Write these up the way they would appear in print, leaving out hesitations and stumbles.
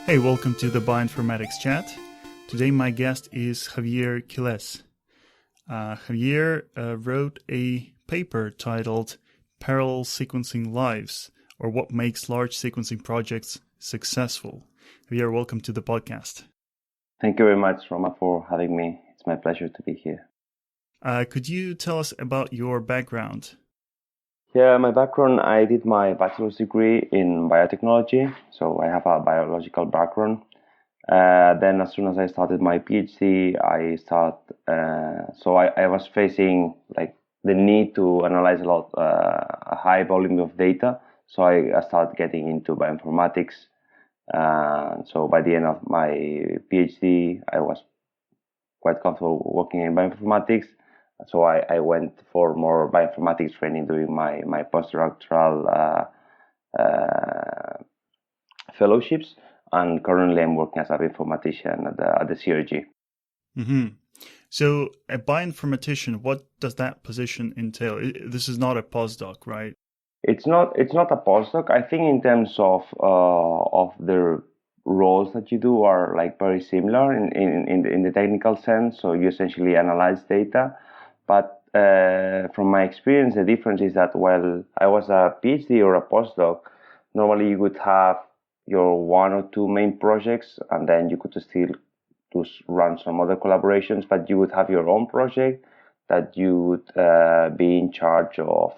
Hey, welcome to the Bioinformatics Chat. Today my guest is Javier Quilez. Javier wrote a paper titled Parallel Sequencing Lives, or What Makes Large Sequencing Projects Successful. Javier, welcome to the podcast. Thank you very much, Roma, for having me. It's my pleasure to be here. Could you tell us about your background? Yeah, my background, I did my bachelor's degree in biotechnology, so I have a biological background. Then as soon as I started my PhD, I was facing like the need to analyze a high volume of data. So I started getting into bioinformatics. So by the end of my PhD, I was quite comfortable working in bioinformatics. So I went for more bioinformatics training during my postdoctoral fellowships, and currently I'm working as a bioinformatician at the CRG. Mm-hmm. So a bioinformatician, what does that position entail? This is not a postdoc, right? It's not a postdoc. I think in terms of the roles that you do are like very similar in the technical sense. So you essentially analyze data. But from my experience, the difference is that while I was a PhD or a postdoc, normally you would have your one or two main projects, and then you could still run some other collaborations, but you would have your own project that you would be in charge of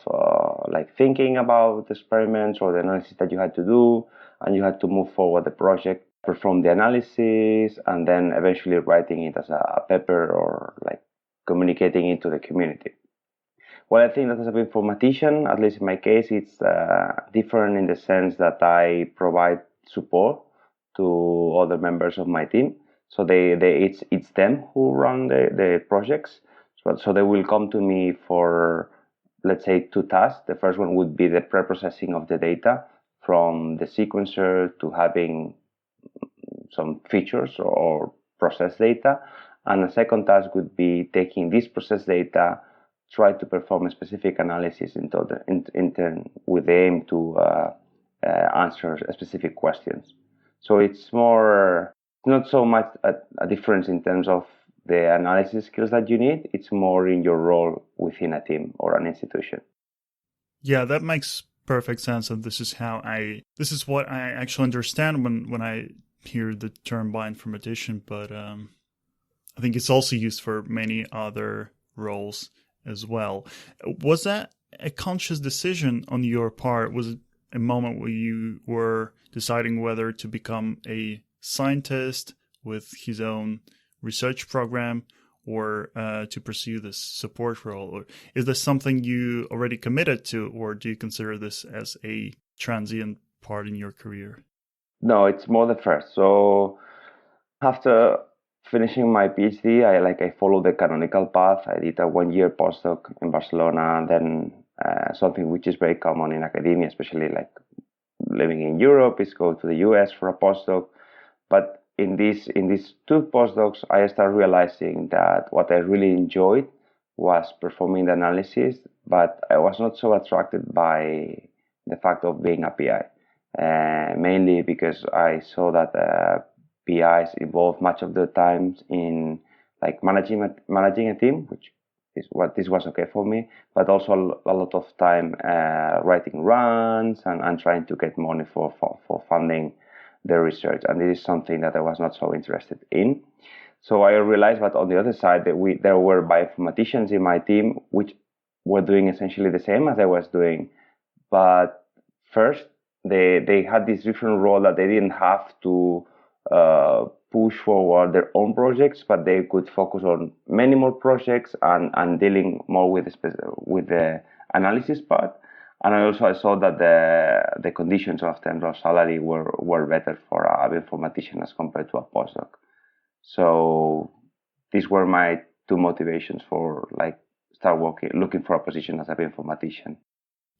like thinking about the experiments or the analysis that you had to do, and you had to move forward the project, perform the analysis, and then eventually writing it as a paper or like communicating it to the community. Well, I think that as a bioinformatician, at least in my case, it's different in the sense that I provide support to other members of my team. So it's them who run the projects. So they will come to me for, let's say, two tasks. The first one would be the pre-processing of the data from the sequencer to having some features or process data. And the second task would be taking this processed data, try to perform a specific analysis with the aim to answer specific questions. So it's not so much a difference in terms of the analysis skills that you need. It's more in your role within a team or an institution. Yeah, that makes perfect sense. And this is what I actually understand when I hear the term bioinformatician, but I think it's also used for many other roles as well. Was that a conscious decision on your part? Was it a moment where you were deciding whether to become a scientist with his own research program or to pursue this support role? Or is this something you already committed to, or do you consider this as a transient part in your career? No, it's more the first. So after finishing my PhD, I followed the canonical path. I did a 1-year postdoc in Barcelona, and then something which is very common in academia, especially like living in Europe, is go to the US for a postdoc. But in these two postdocs, I started realizing that what I really enjoyed was performing the analysis, but I was not so attracted by the fact of being a PI, mainly because I saw that PIs involved much of the time in like managing a team, which is what this was okay for me, but also a lot of time writing runs and trying to get money for funding the research, and this is something that I was not so interested in. So I realized that on the other side that there were bioinformaticians in my team which were doing essentially the same as I was doing, but first they had this different role that they didn't have to push forward their own projects, but they could focus on many more projects and dealing more with the analysis part. And I saw that the conditions of terms of salary were better for a bioinformatician as compared to a postdoc. So these were my two motivations for looking for a position as a bioinformatician.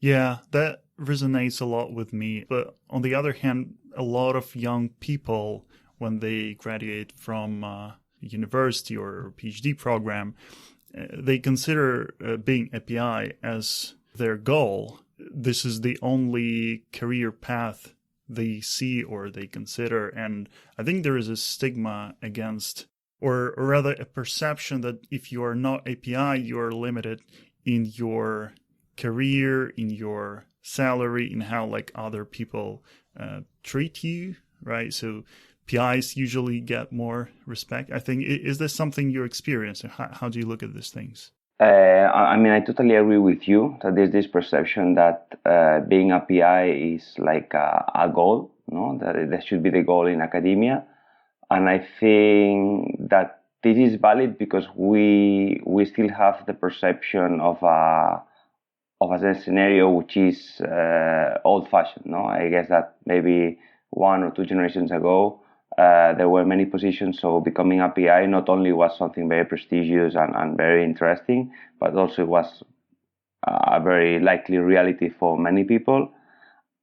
Yeah, that resonates a lot with me. But on the other hand, a lot of young people, when they graduate from university or PhD program, they consider being a PI as their goal. This is the only career path they see or they consider. And I think there is a stigma against, or rather a perception that if you are not API, you are limited in your career, in your salary, in how like other people treat you, right? So PIs usually get more respect. I think, is this something you experience? How do you look at these things? I mean, I totally agree with you that there's this perception that being a PI is like a goal, no? That should be the goal in academia. And I think that this is valid because we still have the perception of a scenario which is old-fashioned. No, I guess that maybe 1 or 2 generations ago there were many positions, so becoming a PI not only was something very prestigious and very interesting, but also it was a very likely reality for many people.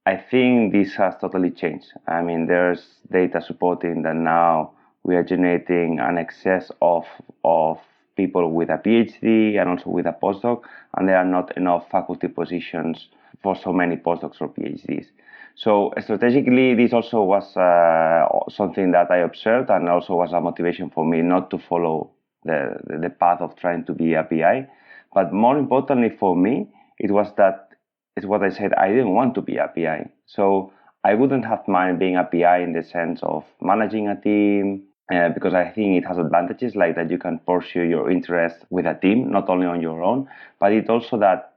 I think this has totally changed. I mean, there's data supporting that now we are generating an excess of people with a PhD and also with a postdoc, and there are not enough faculty positions for so many postdocs or PhDs. So strategically, this also was something that I observed, and also was a motivation for me not to follow the path of trying to be a PI. But more importantly for me, it was that, it's what I said, I didn't want to be a PI. So I wouldn't have mind being a PI in the sense of managing a team, because I think it has advantages like that you can pursue your interest with a team, not only on your own, but it also that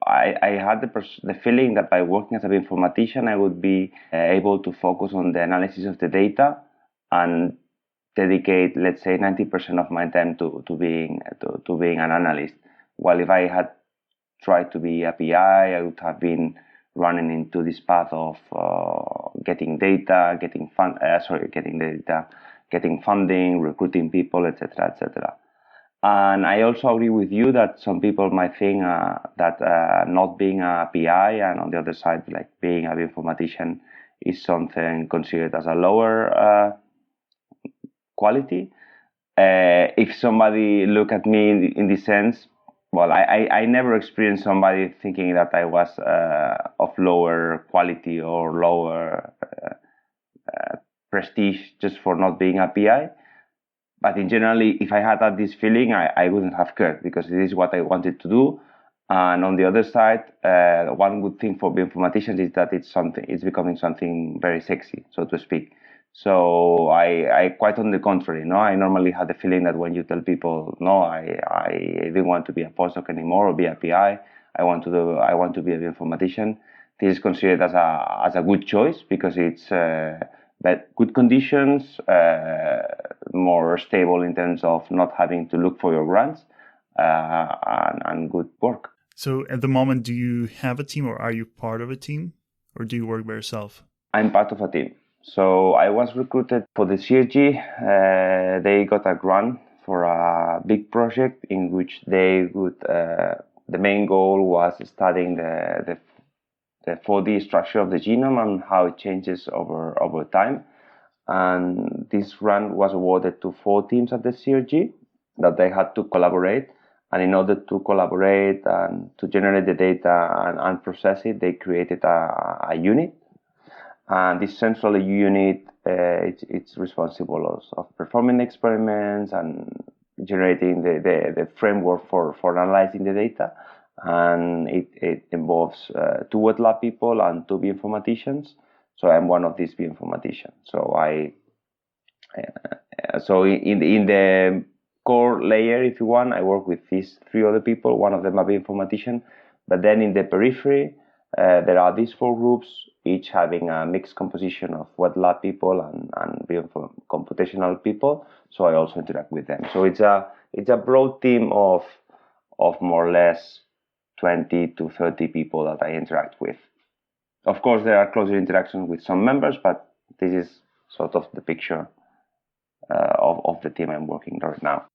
I had the feeling that by working as a bioinformatician, I would be able to focus on the analysis of the data and dedicate, let's say, 90% of my time to being an analyst. While if I had tried to be a PI, I would have been running into this path of getting funding, recruiting people, etc., etc. And I also agree with you that some people might think that not being a PI and on the other side, like being a bioinformatician, is something considered as a lower quality. If somebody look at me in this sense, well, I never experienced somebody thinking that I was of lower quality or lower prestige just for not being a PI. But in generally, if I had this feeling, I wouldn't have cared because it is what I wanted to do. And on the other side, one good thing for bioinformaticians is that it's becoming something very sexy, so to speak. So I quite on the contrary, no, I normally have the feeling that when you tell people, no, I didn't want to be a postdoc anymore or be a PI, I want to be a bioinformatician. This is considered as a good choice because it's but good conditions, more stable in terms of not having to look for your grants, and good work. So at the moment, do you have a team or are you part of a team or do you work by yourself? I'm part of a team. So I was recruited for the CRG. They got a grant for a big project in which they would, the main goal was studying the 4D structure of the genome and how it changes over time. And this grant was awarded to 4 teams at the CRG that they had to collaborate. And in order to collaborate and to generate the data and process it, they created a unit. And this central unit, it's responsible of performing experiments and generating the framework for analyzing the data. And it involves 2 wet lab people and 2 bioinformaticians. So I'm one of these bioinformaticians. So in the core layer, if you want, I work with these 3 other people. One of them a bioinformatician. But then in the periphery, there are these 4 groups, each having a mixed composition of wet lab people and computational people. So I also interact with them. So it's a broad team of more or less 20 to 30 people that I interact with. Of course, there are closer interactions with some members, but this is sort of the picture of the team I'm working right now.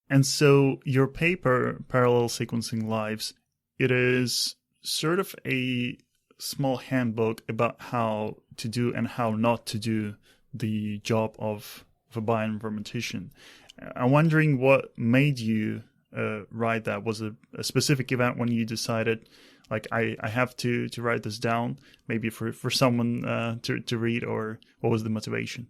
And so your paper, Parallel Sequencing Lives, it is sort of a small handbook about how to do and how not to do the job of a bioinformatician. I'm wondering what made you write that? Was it a specific event when you decided, like, I have to write this down, maybe for someone to read, or what was the motivation?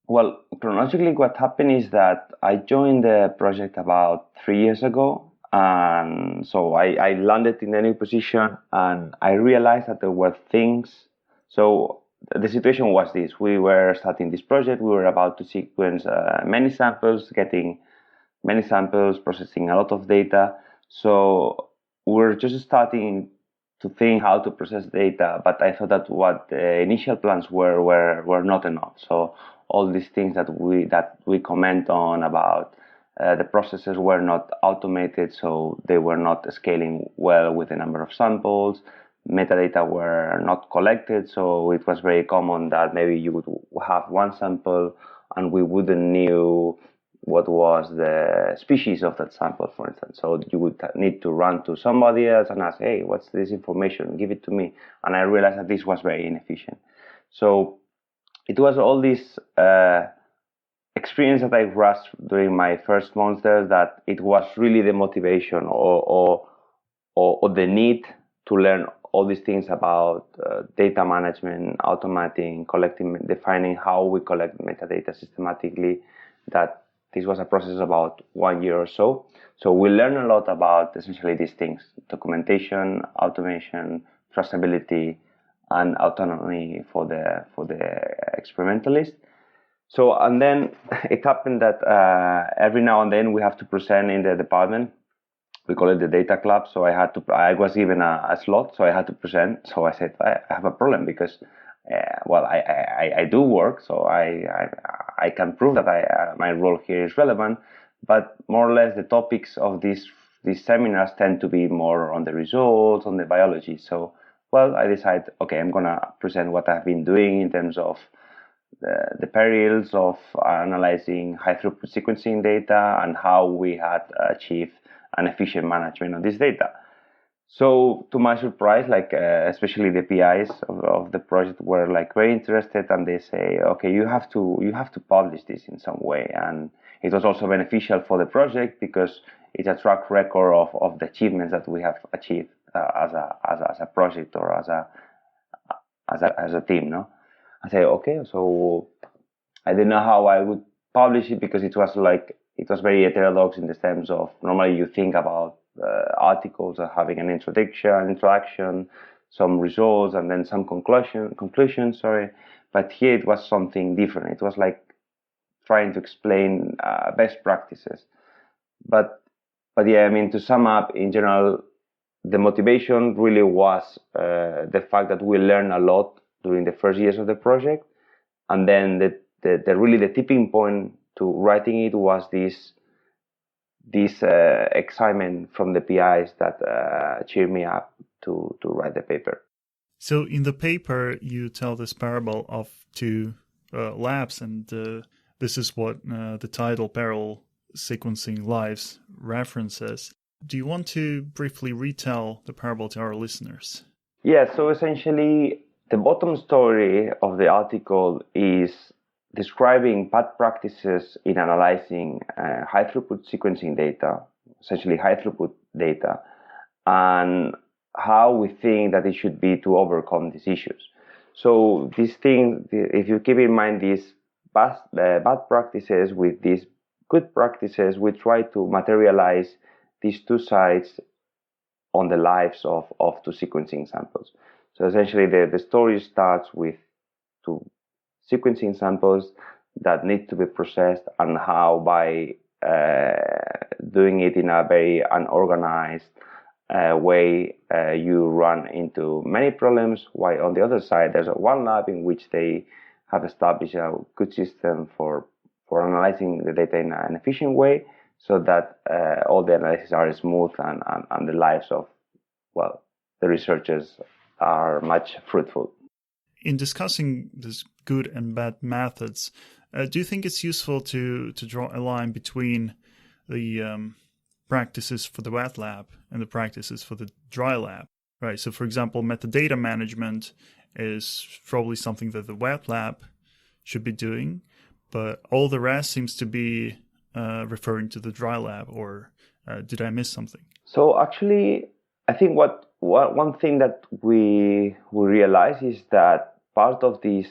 Well, chronologically, what happened is that I joined the project about 3 years ago. And so I landed in a new position, and I realized that there were things. So the situation was this: we were starting this project, we were about to sequence many samples, getting many samples, processing a lot of data. So we're just starting to think how to process data, but I thought that what the initial plans were not enough. So all these things that we comment on about the processes were not automated, so they were not scaling well with the number of samples. Metadata were not collected, so it was very common that maybe you would have one sample and we wouldn't knew what was the species of that sample, for instance. So you would need to run to somebody else and ask, hey, what's this information? Give it to me. And I realized that this was very inefficient. So it was all this experience that I grasped during my first months there, that it was really the motivation or the need to learn all these things about data management, automating, collecting, defining how we collect metadata systematically, that this was a process about 1 year or so. So we learned a lot about essentially these things: documentation, automation, traceability, and autonomy for the experimentalist. So, and then it happened that every now and then we have to present in the department. We call it the data club. So I was given a slot, so I had to present. So I said, I have a problem because, I do work, so I can prove that my role here is relevant, but more or less the topics of these seminars tend to be more on the results, on the biology. So, well, I decided, okay, I'm gonna present what I've been doing in terms of the perils of analyzing high throughput sequencing data and how we had achieved an efficient management of this data. So to my surprise, especially the PIs of the project were very interested, and they say, okay, you have to publish this in some way. And it was also beneficial for the project because it's a track record of the achievements that we have achieved as a project or as a team, no? I say, okay, so I didn't know how I would publish it because it was very heterodox in the terms of normally you think about articles are having an introduction, some results, and then some conclusions. But here it was something different. It was like trying to explain best practices. But yeah, I mean, to sum up, in general, the motivation really was the fact that we learned a lot during the first years of the project, and then the tipping point to writing it was this excitement from the PIs that cheered me up to write the paper. So in the paper, you tell this parable of two labs, and this is what the title Parallel Sequencing Lives references. Do you want to briefly retell the parable to our listeners? Yeah, so essentially the bottom story of the article is describing bad practices in analyzing high-throughput sequencing data, essentially high-throughput data, and how we think that it should be to overcome these issues. So these things, if you keep in mind these bad practices with these good practices, we try to materialize these two sides on the lives of two sequencing samples. So essentially the story starts with two sequencing samples that need to be processed, and how by doing it in a very unorganized way, you run into many problems, while on the other side there's one lab in which they have established a good system for analyzing the data in an efficient way, so that all the analyses are smooth and the lives of, the researchers are much fruitful. In discussing these good and bad methods, do you think it's useful to draw a line between the practices for the wet lab and the practices for the dry lab? Right. So, for example, metadata management is probably something that the wet lab should be doing, but all the rest seems to be referring to the dry lab or did I miss something? So actually, I think what one thing that we realize is that part of this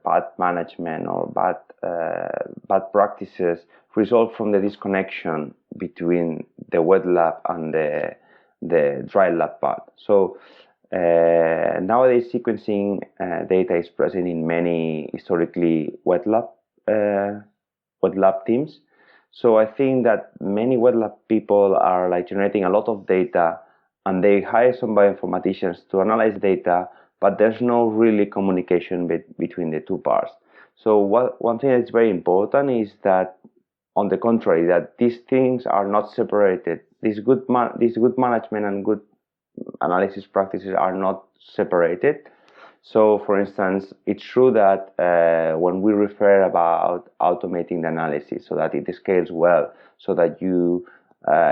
bad management or bad practices result from the disconnection between the wet lab and the dry lab part. So nowadays, sequencing data is present in many historically wet lab teams. So I think that many wet lab people are like generating a lot of data, and they hire some bioinformaticians to analyze data, but there's no really communication between the two parts. So one thing that's very important is that, on the contrary, that these things are not separated. These good management and good analysis practices are not separated. So, for instance, it's true that when we refer about automating the analysis so that it scales well, so that you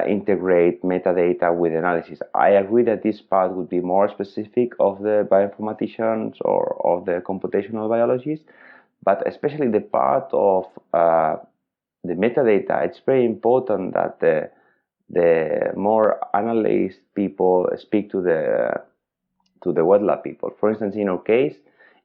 integrate metadata with analysis, I agree that this part would be more specific of the bioinformaticians or of the computational biologists, but especially the part of the metadata, it's very important that the more analyst people speak to the wet lab people. For instance, in our case,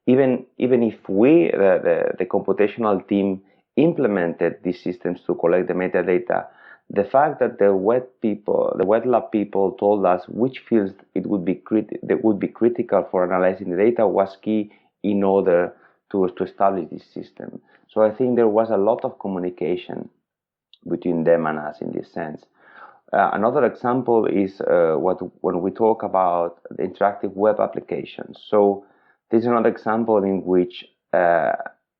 even if we, the computational team, implemented these systems to collect the metadata, the fact that the wet lab people told us which fields that would be critical for analyzing the data was key in order to establish this system. So I think there was a lot of communication between them and us in this sense. Another example is when we talk about the interactive web applications. So this is another example in which the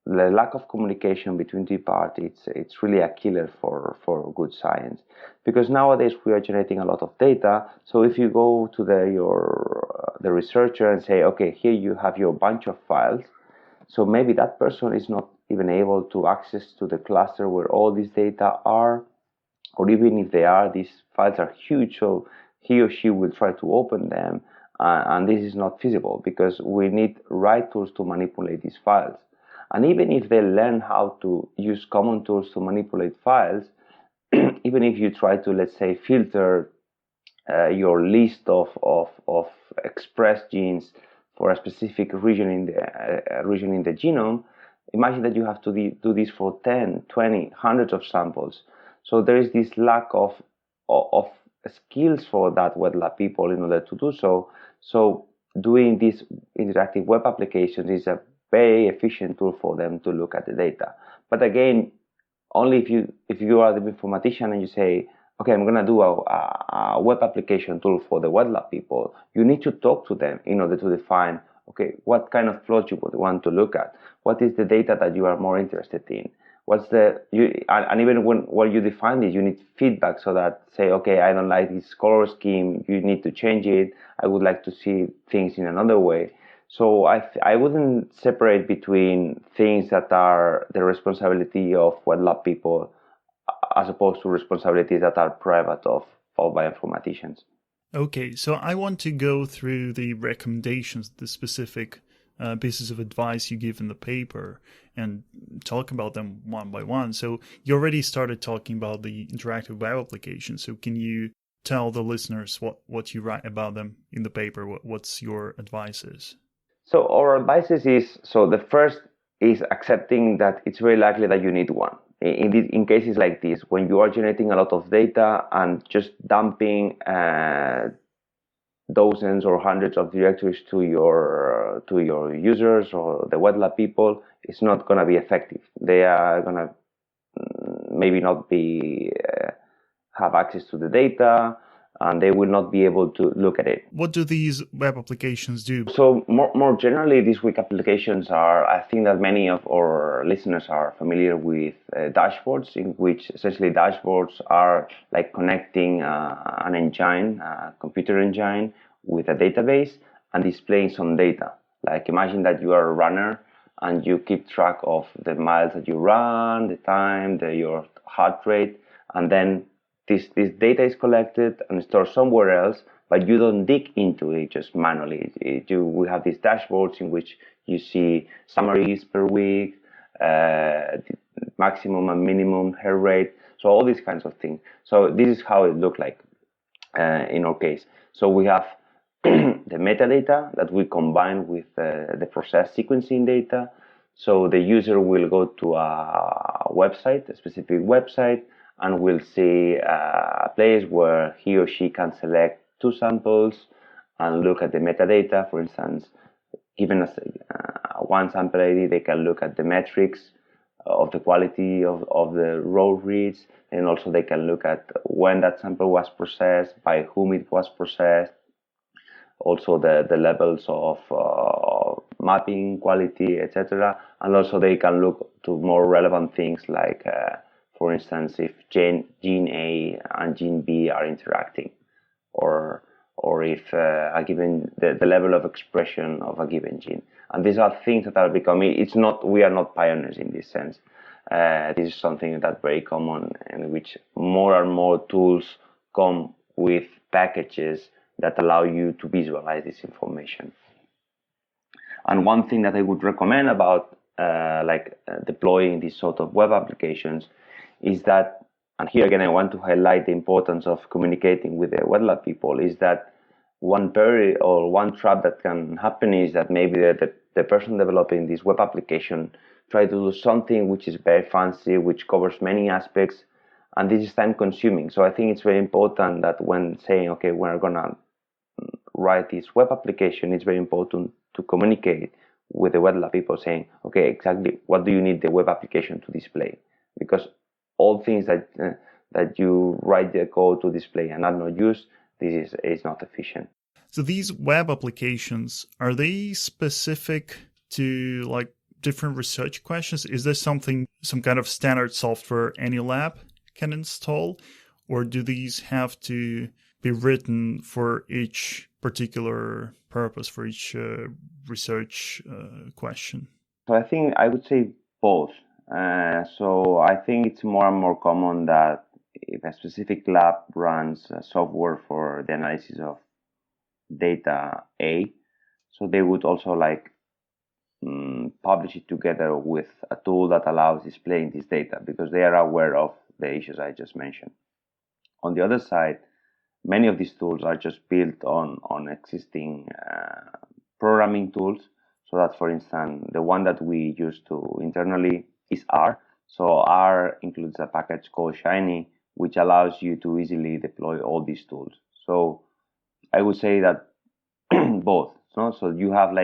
lack of communication between two parties, it's really a killer for good science. Because nowadays we are generating a lot of data. So if you go to the researcher and say, okay, here you have your bunch of files. So maybe that person is not even able to access to the cluster where all these data are. Or even if they are, these files are huge, so he or she will try to open them, and this is not feasible because we need right tools to manipulate these files. And even if they learn how to use common tools to manipulate files, even if you try to, let's say, filter your list of expressed genes for a specific region in the genome, imagine that you have to do this for 10, 20, hundreds of samples. So there is this lack of skills for that wet lab people in order to do so. So doing these interactive web applications is a very efficient tool for them to look at the data. But again, only if you are the informatician and you say, okay, I'm going to do a web application tool for the wet lab people, you need to talk to them in order to define, okay, what kind of plots you would want to look at. What is the data that you are more interested in? And even when you define this, you need feedback so that say, okay, I don't like this color scheme, you need to change it. I would like to see things in another way. So I wouldn't separate between things that are the responsibility of wet lab people as opposed to responsibilities that are private of bioinformaticians. Okay, so I want to go through the recommendations, the specific pieces of advice you give in the paper, and talk about them one by one. So you already started talking about the interactive web application. So can you tell the listeners what you write about them in the paper? What's your advices? So our advices is, so the first is accepting that it's very likely that you need one. In cases like this, when you are generating a lot of data and just dumping dozens or hundreds of directories to your users or the wet lab people, it's not going to be effective. They are going to maybe not be have access to the data, and they will not be able to look at it. What do these web applications do? So more generally, these web applications are, I think that many of our listeners are familiar with dashboards, in which essentially dashboards are like connecting an engine, a computer engine, with a database and displaying some data. Like imagine that you are a runner and you keep track of the miles that you run, the time, your heart rate, and then this data is collected and stored somewhere else, but you don't dig into it just manually. We have these dashboards in which you see summaries per week, maximum and minimum heart rate. So all these kinds of things. So this is how it looked like in our case. So we have the metadata that we combine with the process sequencing data. So the user will go to a website, a specific website, and will see a place where he or she can select two samples and look at the metadata. For instance, given us one sample ID, they can look at the metrics of the quality of the raw reads, and also they can look at when that sample was processed, by whom it was processed, also the levels of mapping quality, etc. And also they can look to more relevant things like, for instance, if gene A and gene B are interacting, or if a given the level of expression of a given gene. And these are things that are becoming. We are not pioneers in this sense. This is something that's very common, in which more and more tools come with packages that allow you to visualize this information. And one thing that I would recommend about deploying these sort of web applications is that, and here again I want to highlight the importance of communicating with the web lab people, is that one trap that can happen is that maybe the person developing this web application try to do something which is very fancy, which covers many aspects, and this is time consuming. So I think it's very important that when saying, okay, we're gonna write this web application, it's very important to communicate with the web lab people saying, okay, exactly what do you need the web application to display? Because all things that you write the code to display and are not used, this is not efficient. So these web applications, are they specific to like different research questions? Is there some kind of standard software any lab can install, or do these have to be written for each particular purpose, for each research question? So I think I would say both. So I think it's more and more common that if a specific lab runs software for the analysis of data A, so they would also publish it together with a tool that allows displaying this data, because they are aware of the issues I just mentioned. On the other side, many of these tools are just built on existing programming tools. So that, for instance, the one that we use internally is R. So R includes a package called Shiny, which allows you to easily deploy all these tools. So I would say that both. So you have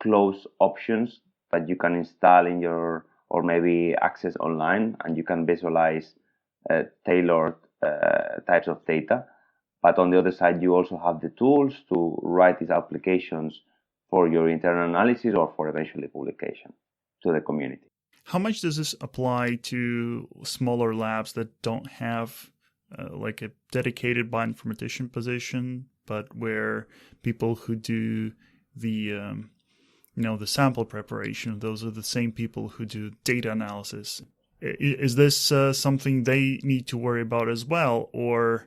closed options that you can install in or maybe access online, and you can visualize tailored types of data. But on the other side, you also have the tools to write these applications for your internal analysis or for eventually publication to the community. How much does this apply to smaller labs that don't have a dedicated bioinformatician position, but where people who do the the sample preparation, those are the same people who do data analysis? Is this something they need to worry about as well, or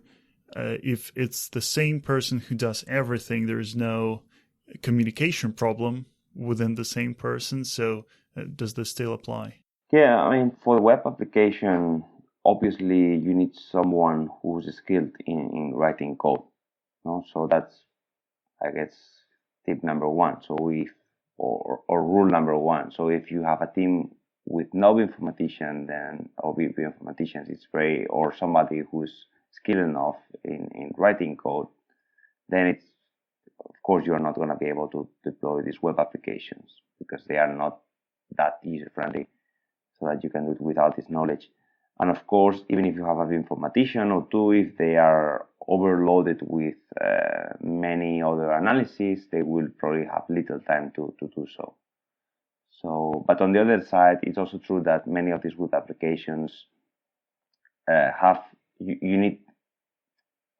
if it's the same person who does everything, there's no communication problem within the same person? So does this still apply? Yeah, I mean, for the web application, obviously you need someone who's skilled in writing code. So that's, I guess, tip number one. So or rule number one. So if you have a team with no bioinformatician, then or bioinformaticians, or somebody who's skilled enough in writing code, then it's, of course, you are not going to be able to deploy these web applications because they are not that user friendly, so that you can do it without this knowledge. And of course, even if you have a bioinformatician or two, if they are overloaded with many other analyses, they will probably have little time to do so. But on the other side, it's also true that many of these web applications you need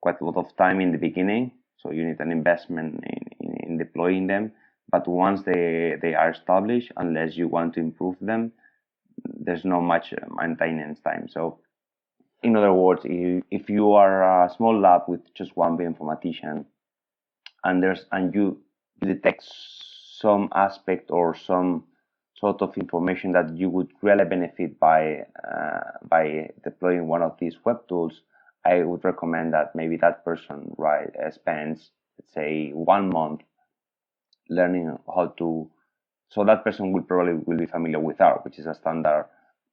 quite a lot of time in the beginning, so you need an investment in deploying them. But once they are established, unless you want to improve them, there's not much maintenance time. So in other words, if you are a small lab with just one bioinformatician and you detect some aspect or some sort of information that you would really benefit by deploying one of these web tools, I would recommend that maybe that person spends, let's say, 1 month learning how to. So that person will be familiar with R, which is a standard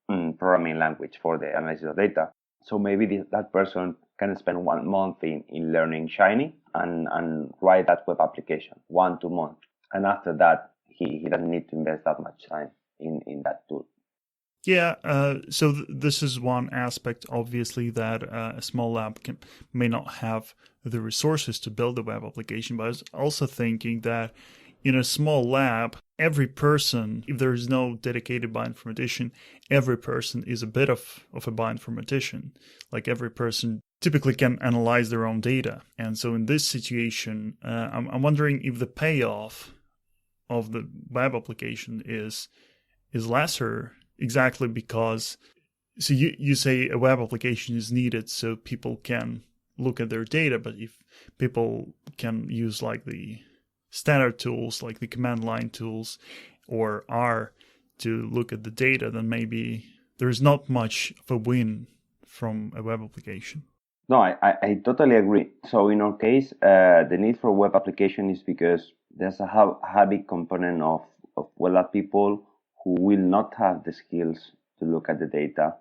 programming language for the analysis of data. So maybe that person can spend 1 month in learning Shiny and write that web application, 1-2 months. And after that, he doesn't need to invest that much time in that tool. Yeah, so this is one aspect, obviously, that a small lab may not have the resources to build a web application. But I was also thinking that in a small lab, every person, if there is no dedicated bioinformatician, every person is a bit of a bioinformatician. Like every person typically can analyze their own data. And so in this situation, I'm wondering if the payoff of the web application is lesser, exactly because, so you say a web application is needed so people can look at their data, but if people can use like the standard tools, like the command line tools or R to look at the data, then maybe there's not much of a win from a web application. No, I totally agree. So in our case, the need for a web application is because there's a heavy component of web people who will not have the skills to look at the data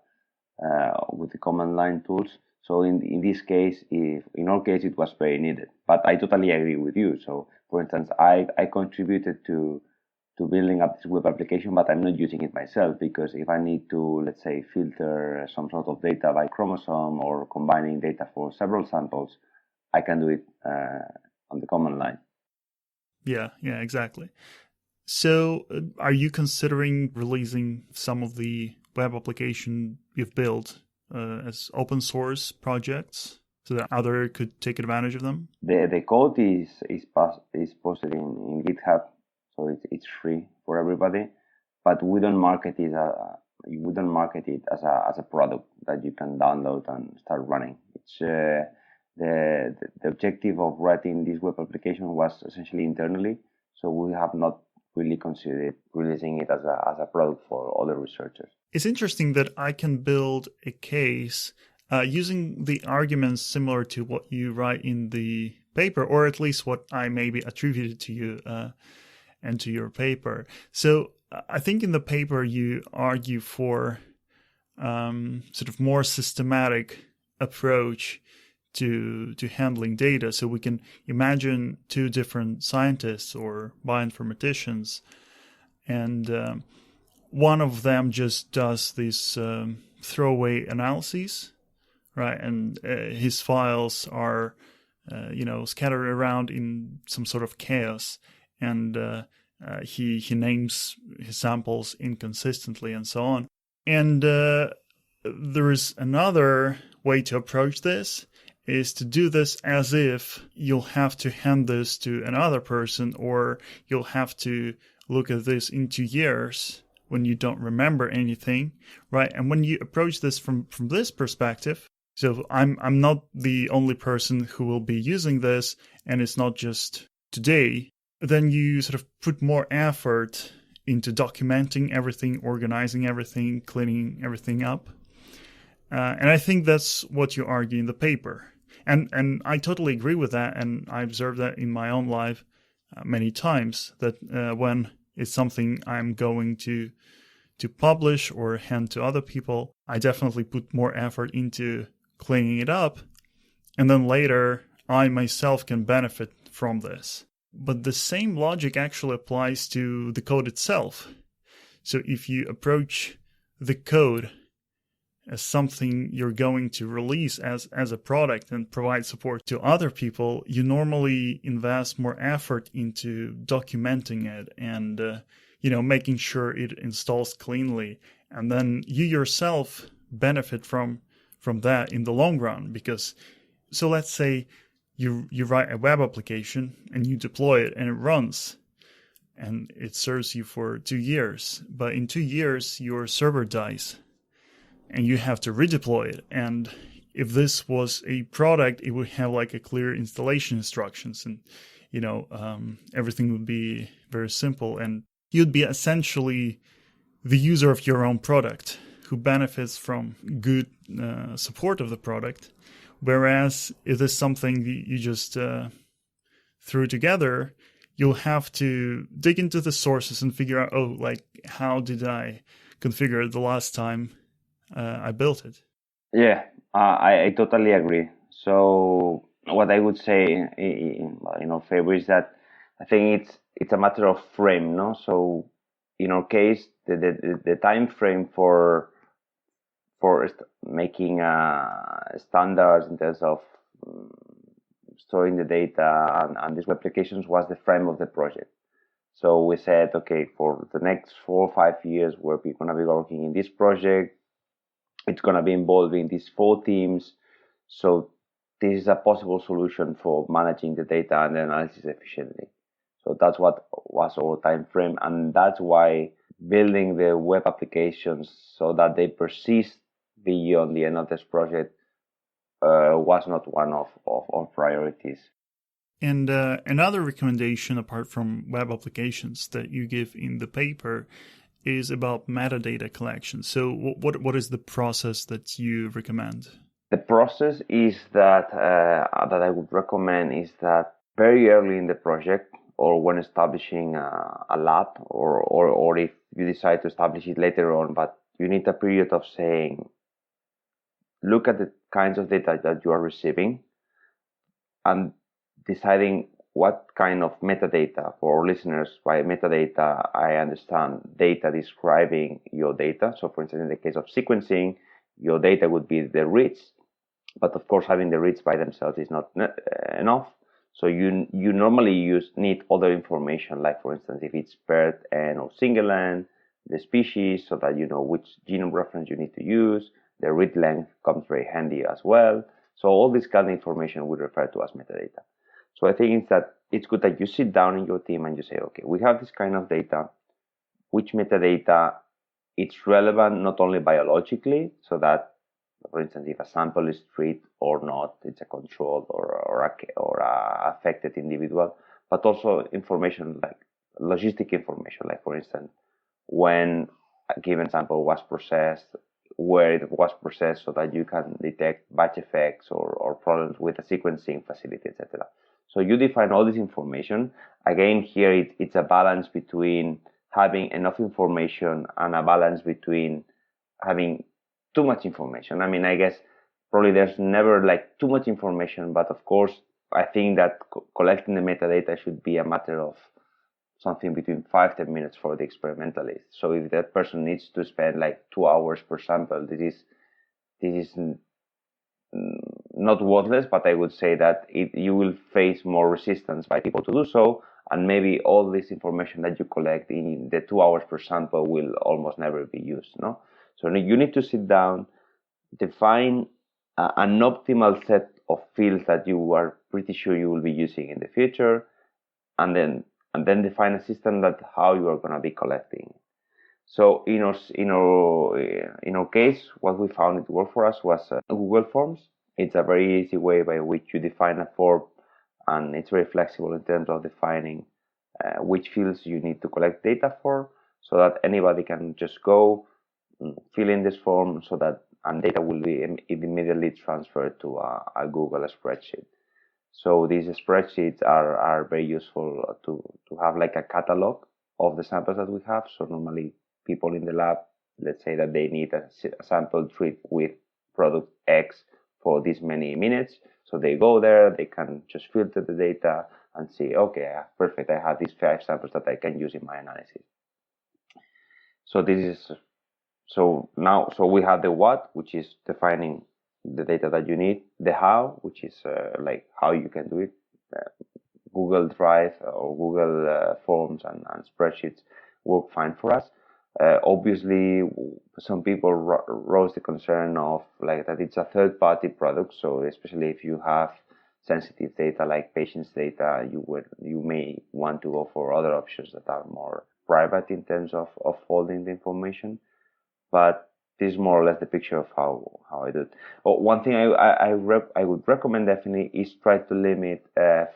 with the command line tools. So in this case, in our case, it was very needed. But I totally agree with you. So for instance, I contributed to building up this web application, but I'm not using it myself because if I need to, let's say, filter some sort of data by chromosome or combining data for several samples, I can do it on the command line. Yeah, exactly. So are you considering releasing some of the web application you've built as open source projects so that others could take advantage of them? The code is posted in GitHub, so it's free for everybody. But we don't market it as a product that you can download and start running. It's the objective of writing this web application was essentially internally, so we have not really considered releasing it as a product for other researchers. It's interesting that I can build a case using the arguments similar to what you write in the paper, or at least what I maybe attributed to you and to your paper. So I think in the paper you argue for sort of more systematic approach to handling data. So we can imagine two different scientists or bioinformaticians, and one of them just does these throwaway analyses, right? And his files are, scattered around in some sort of chaos, and he names his samples inconsistently and so on. And there is another way to approach this, is to do this as if you'll have to hand this to another person, or you'll have to look at this in 2 years when you don't remember anything, right? And when you approach this from this perspective, so I'm not the only person who will be using this, and it's not just today, then you sort of put more effort into documenting everything, organizing everything, cleaning everything up. And I think that's what you argue in the paper. And I totally agree with that, and I observed that in my own life many times, that when it's something I'm going to publish or hand to other people, I definitely put more effort into cleaning it up, and then later I myself can benefit from this. But the same logic actually applies to the code itself. So if you approach the code as something you're going to release as a product and provide support to other people, you normally invest more effort into documenting it and making sure it installs cleanly, and then you yourself benefit from that in the long run. Because, so let's say you write a web application and you deploy it and it runs and it serves you for 2 years, but in 2 years your server dies and you have to redeploy it. And if this was a product, it would have like a clear installation instructions, and everything would be very simple, and you'd be essentially the user of your own product who benefits from good support of the product. Whereas if it's something you just threw together, you'll have to dig into the sources and figure out, how did I configure it the last time I built it? Yeah, I totally agree. So what I would say in our favor is that I think it's a matter of frame, no? So in our case, the time frame for making standards in terms of storing the data and these applications was the frame of the project. So we said, okay, for the next 4 or 5 years, we're going to be working in this project. It's going to be involving these 4 teams. So this is a possible solution for managing the data and the analysis efficiently. So that's what was our time frame, and that's why building the web applications so that they persist beyond the end of this project was not one of our priorities. And another recommendation apart from web applications that you give in the paper is about metadata collection. So what is the process that you recommend? The process is that I would recommend is that very early in the project, or when establishing a lab, or if you decide to establish it later on, but you need a period of saying, look at the kinds of data that you are receiving and deciding what kind of metadata. For our listeners, by metadata, I understand data describing your data. So for instance, in the case of sequencing, your data would be the reads, but of course having the reads by themselves is not enough. So you normally need other information, like for instance, if it's paired end or single end, the species, so that you know which genome reference you need to use. The read length comes very handy as well. So all this kind of information we refer to as metadata. So I think it's good that you sit down in your team and you say, okay, we have this kind of data. Which metadata it's relevant not only biologically, so that, for instance, if a sample is treated or not, it's a controlled or a affected individual, but also information like logistic information, like for instance, when a given sample was processed, where it was processed, so that you can detect batch effects or problems with the sequencing facility, etc. So you define all this information. Again, here it's a balance between having enough information and a balance between having too much information. I mean, I guess probably there's never like too much information, but of course, I think that collecting the metadata should be a matter of something between 5-10 minutes for the experimentalist. So if that person needs to spend like 2 hours per sample, this is not worthless, but I would say that you will face more resistance by people to do so, and maybe all this information that you collect in the 2 hours per sample will almost never be used. No, so you need to sit down, define an optimal set of fields that you are pretty sure you will be using in the future, and then define a system that how you are going to be collecting. So in our case, what we found it worked for us was Google Forms. It's a very easy way by which you define a form, and it's very flexible in terms of defining which fields you need to collect data for, so that anybody can just go fill in this form, so that and data will be immediately transferred to a Google spreadsheet. So these spreadsheets are very useful to have like a catalog of the samples that we have. So normally people in the lab, let's say that they need a sample treat with product X for this many minutes. So they go there, they can just filter the data and see, okay, perfect, I have these 5 samples that I can use in my analysis. So so we have the what, which is defining the data that you need, the how, which is like how you can do it. Google Drive or Google Forms and spreadsheets work fine for us. Obviously, some people rose the concern of like that it's a third-party product. So especially if you have sensitive data like patients' data, you may want to go for other options that are more private in terms of holding the information. But this is more or less the picture of how I do it. One thing I would recommend definitely is try to limit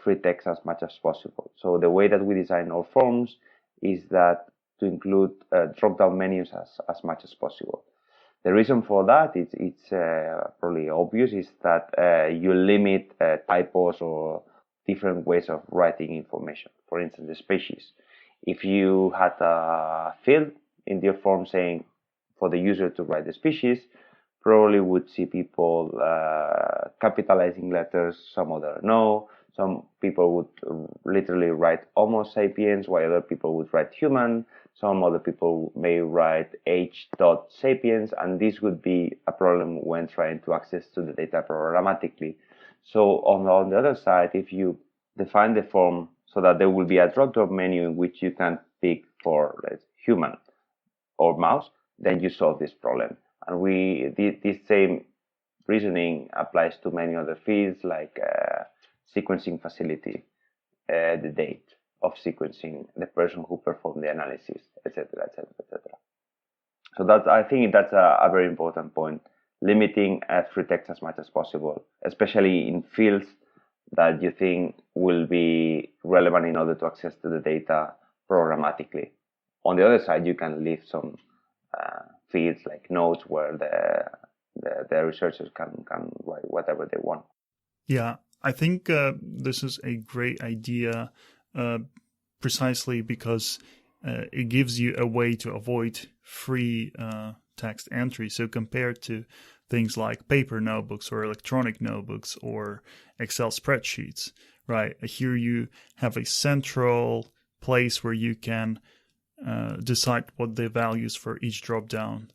free text as much as possible. So the way that we design our forms is that to include drop-down menus as much as possible. The reason for that, it's probably obvious, is that you limit typos or different ways of writing information. For instance, the species. If you had a field in your form saying for the user to write the species, probably would see people capitalizing letters, some other no. Some people would literally write Homo sapiens, while other people would write human. Some other people may write H.sapiens, and this would be a problem when trying to access to the data programmatically. So on the other side, if you define the form so that there will be a drop-down menu in which you can pick for, let's say, human or mouse, then you solve this problem. And this same reasoning applies to many other fields like sequencing facility, the date of sequencing, the person who performed the analysis, etc., etc., etc. So I think that's a very important point, limiting free text as much as possible, especially in fields that you think will be relevant in order to access to the data programmatically. On the other side, you can leave some fields like notes where the researchers can write whatever they want. Yeah, I think this is a great idea precisely because it gives you a way to avoid free text entry. So compared to things like paper notebooks or electronic notebooks or Excel spreadsheets, right? Here you have a central place where you can decide what the values for each dropdown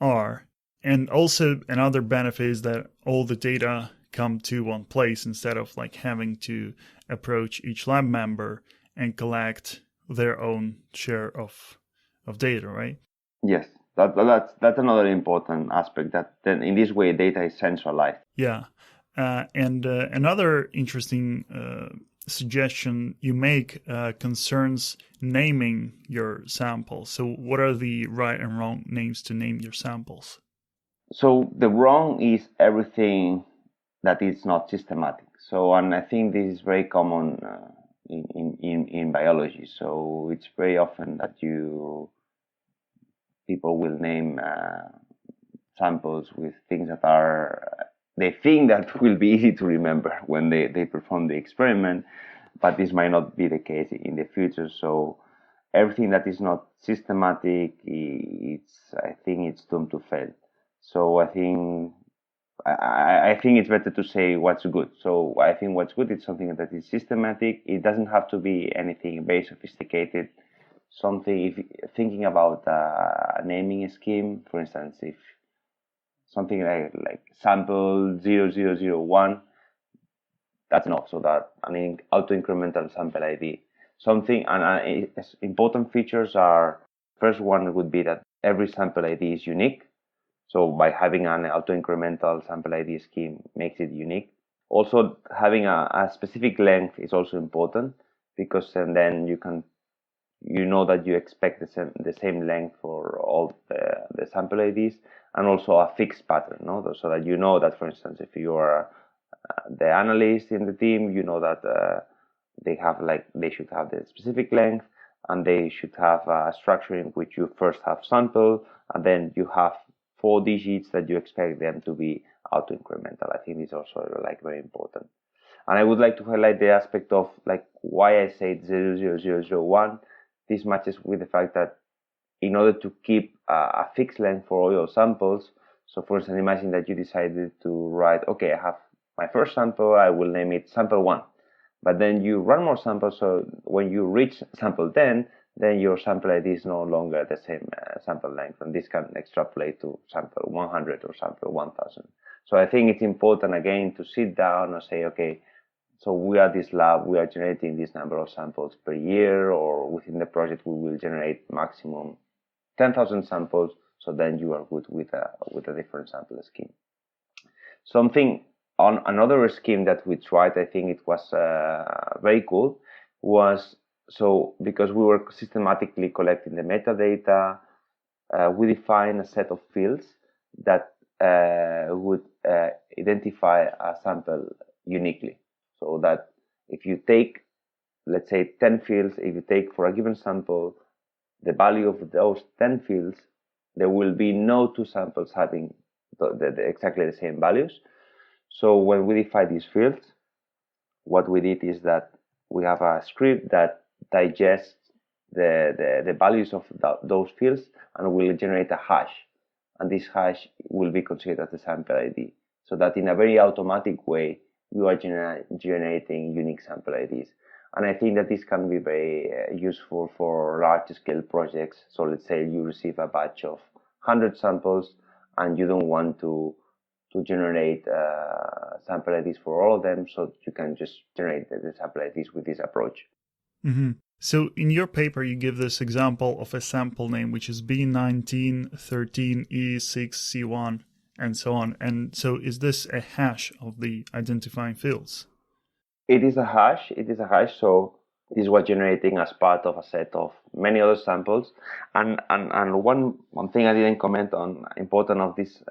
are. And also another benefit is that all the data come to one place instead of like having to approach each lab member and collect their own share of data, right? Yes, that's another important aspect, that then in this way data is centralized. Yeah. And another interesting suggestion you make concerns naming your samples. So what are the right and wrong names to name your samples? So the wrong is everything that is not systematic. So, and I think this is very common in biology. So it's very often that people will name samples with things that they think that will be easy to remember when they perform the experiment, but this might not be the case in the future. So everything that is not systematic, I think it's doomed to fail. So I think it's better to say what's good. So I think what's good is something that is systematic. It doesn't have to be anything very sophisticated. Something, if thinking about a naming scheme, for instance, if something like sample 0001, that's enough. So that an auto-incremental sample ID. Something, and important features are, first one would be that every sample ID is unique. So by having an auto-incremental sample ID scheme makes it unique. Also, having a specific length is also important, because then you know that you expect the same length for all the sample IDs, and also a fixed pattern, no? So that you know that, for instance, if you are the analyst in the team, you know that they should have the specific length, and they should have a structure in which you first have sample, and then you have 4 digits that you expect them to be auto-incremental. I think this is also very important. And I would like to highlight the aspect of why I say 00001. This matches with the fact that in order to keep a fixed length for all your samples, so for instance, imagine that you decided to write, okay, I have my first sample, I will name it sample 1. But then you run more samples, so when you reach sample 10, then your sample ID is no longer the same sample length, and this can extrapolate to sample 100 or sample 1000. So I think it's important, again, to sit down and say, okay, so we are this lab, we are generating this number of samples per year, or within the project we will generate maximum 10,000 samples, so then you are good with a different sample scheme. Something on another scheme that we tried, I think it was very cool, was, so because we were systematically collecting the metadata, we defined a set of fields that would identify a sample uniquely. So that if you take, let's say, 10 fields, if you take for a given sample the value of those 10 fields, there will be no two samples having exactly the same values. So when we define these fields, what we did is that we have a script that digests the values of those fields and will generate a hash. And this hash will be considered as the sample ID. So that in a very automatic way, you are generating unique sample IDs. And I think that this can be very useful for large-scale projects. So let's say you receive a batch of 100 samples and you don't want to generate sample IDs for all of them, so you can just generate the sample IDs with this approach. Mm-hmm. So in your paper, you give this example of a sample name, which is B1913E6C1, and so on. And so is this a hash of the identifying fields? It is a hash. So this is what generating as part of a set of many other samples. And one thing I didn't comment on, important of this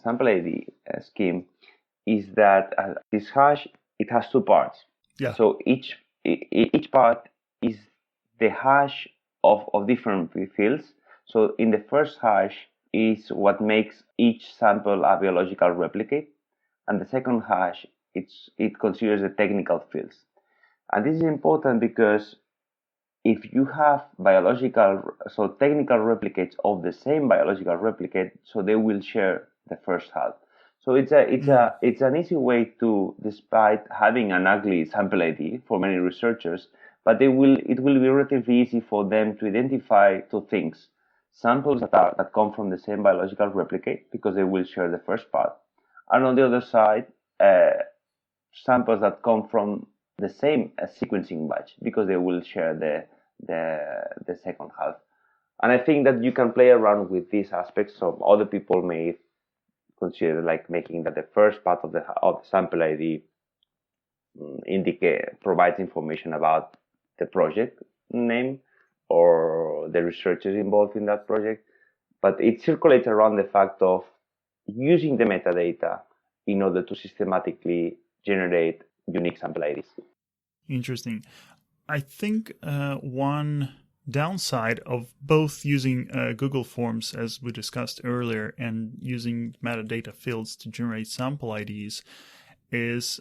sample ID scheme, is that this hash, it has two parts. Yeah. So each part is the hash of different fields. So in the first hash is what makes each sample a biological replicate, and the second hash it considers the technical fields. And this is important because if you have technical replicates of the same biological replicate, so they will share the first half. So it's an easy way to, despite having an ugly sample ID for many researchers, but it will be relatively easy for them to identify two things: samples that come from the same biological replicate because they will share the first part, and on the other side, samples that come from the same sequencing batch because they will share the second half. And I think that you can play around with these aspects. So other people may consider like making that the first part of the sample ID provides information about the project name or the researchers involved in that project, but it circulates around the fact of using the metadata in order to systematically generate unique sample IDs. Interesting. I think one downside of both using Google Forms, as we discussed earlier, and using metadata fields to generate sample IDs is,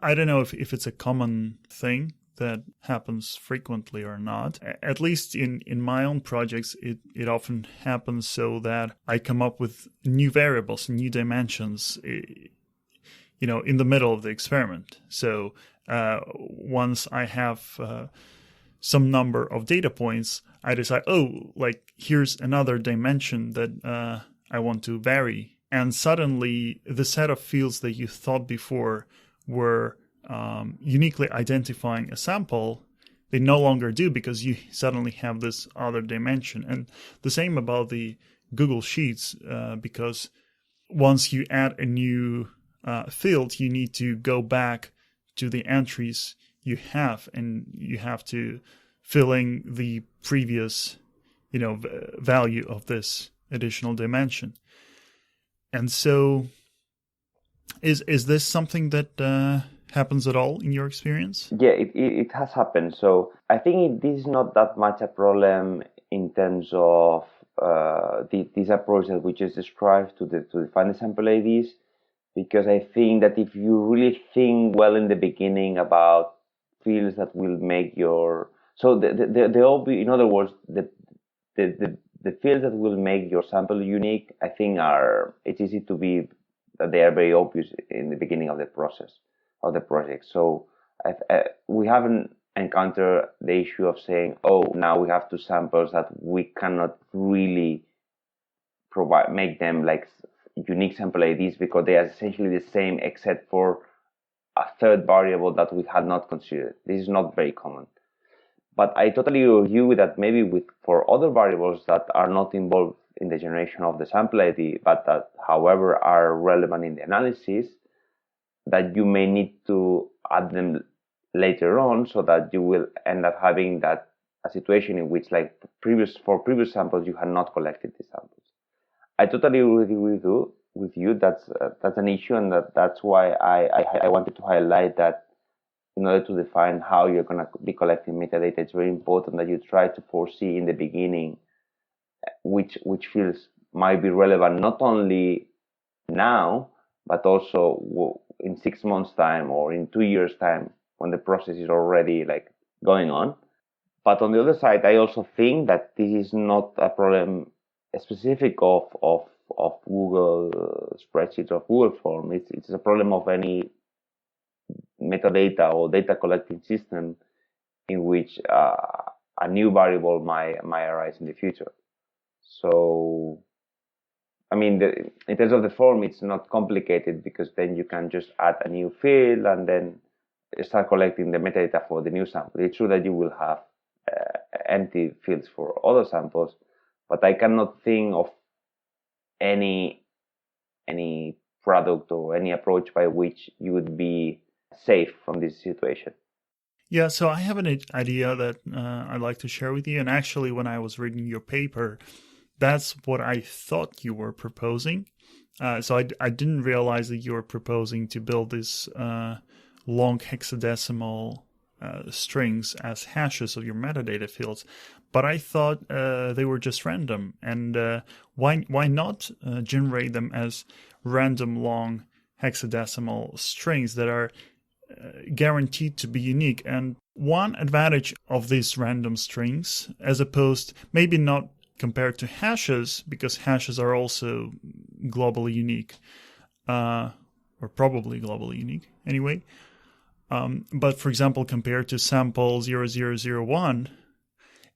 I don't know if it's a common thing that happens frequently or not. At least in my own projects, it often happens so that I come up with new variables, new dimensions, in the middle of the experiment. So once I have some number of data points, I decide, here's another dimension that I want to vary. And suddenly the set of fields that you thought before were uniquely identifying a sample, they no longer do because you suddenly have this other dimension. And the same about the Google Sheets, because once you add a new field, you need to go back to the entries you have, and you have to fill in the previous, value of this additional dimension. And so, is this something that happens at all in your experience? Yeah, it has happened. So I think this is not that much a problem in terms of this approach that we just described to define the sample IDs, because I think that if you really think well in the beginning about fields that will make your in other words, the fields that will make your sample unique, I think it's easy to be that they are very obvious in the beginning of the process of the project. So we haven't encountered the issue of saying, now we have two samples that we cannot really make them like unique sample IDs because they are essentially the same except for a third variable that we had not considered. This is not very common. But I totally agree with that. Maybe for other variables that are not involved in the generation of the sample ID, but that, however, are relevant in the analysis, that you may need to add them later on, so that you will end up having a situation in which, like previous samples, you had not collected these samples. I totally agree with you. That's an issue, and that's why I wanted to highlight that in order to define how you're going to be collecting metadata, it's very important that you try to foresee in the beginning which fields might be relevant not only now, but also in 6 months' time or in 2 years' time when the process is already like going on. But on the other side, I also think that this is not a problem specific of Google spreadsheets or Google Form. It's a problem of any metadata or data collecting system in which a new variable might arise in the future. So, I mean, in terms of the form, it's not complicated because then you can just add a new field and then start collecting the metadata for the new sample. It's true that you will have empty fields for other samples, but I cannot think of any product or any approach by which you would be safe from this situation. Yeah, so I have an idea that I'd like to share with you. And actually, when I was reading your paper, that's what I thought you were proposing. So I didn't realize that you were proposing to build this long hexadecimal strings as hashes of your metadata fields. But I thought they were just random. And why not generate them as random long hexadecimal strings that are guaranteed to be unique? And one advantage of these random strings, as opposed, maybe not compared to hashes, because hashes are also globally unique, or probably globally unique anyway. But for example, compared to sample 0001,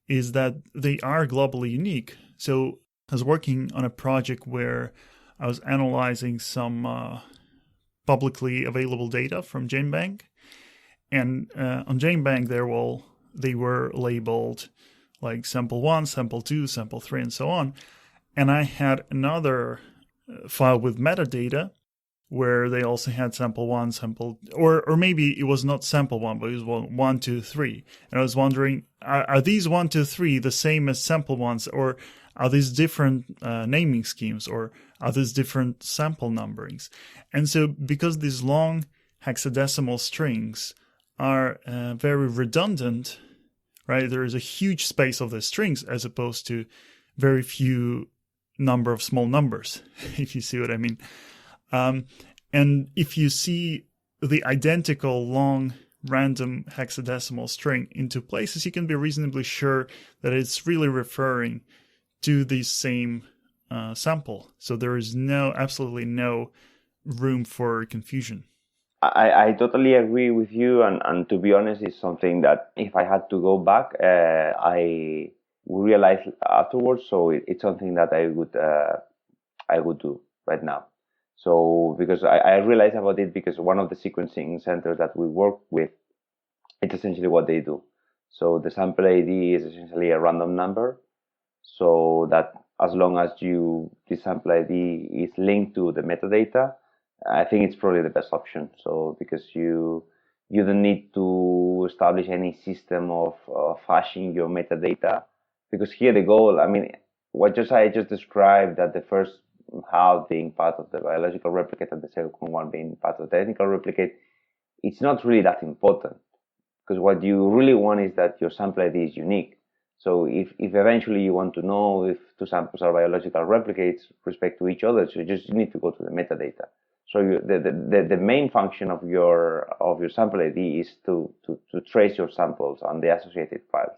is that they are globally unique. So I was working on a project where I was analyzing some publicly available data from GenBank. And on GenBank, they were labeled like sample 1, sample 2, sample 3, and so on. And I had another file with metadata where they also had sample 1, sample, or maybe it was not sample 1, but it was 1, 2, 3. And I was wondering, are these 1, 2, 3 the same as sample ones, or are these different naming schemes, or are these different sample numberings? And so because these long hexadecimal strings are very redundant, right? There is a huge space of the strings as opposed to very few number of small numbers, if you see what I mean. And if you see the identical long random hexadecimal string in two places, you can be reasonably sure that it's really referring to the same sample. So there is absolutely no room for confusion. I totally agree with you, and to be honest, it's something that if I had to go back, I realized afterwards. So it's something that I would do right now. So because I realized about it because one of the sequencing centers that we work with, it's essentially what they do. So the sample ID is essentially a random number, so that as long as the sample ID is linked to the metadata, I think it's probably the best option. So because you don't need to establish any system of hashing your metadata, because here the goal, I mean, I just described, that the first half being part of the biological replicate and the second one being part of the technical replicate, it's not really that important, because what you really want is that your sample ID is unique. So if eventually you want to know if two samples are biological replicates respect to each other, so you need to go to the metadata. So the main function of your sample ID is to trace your samples on the associated files.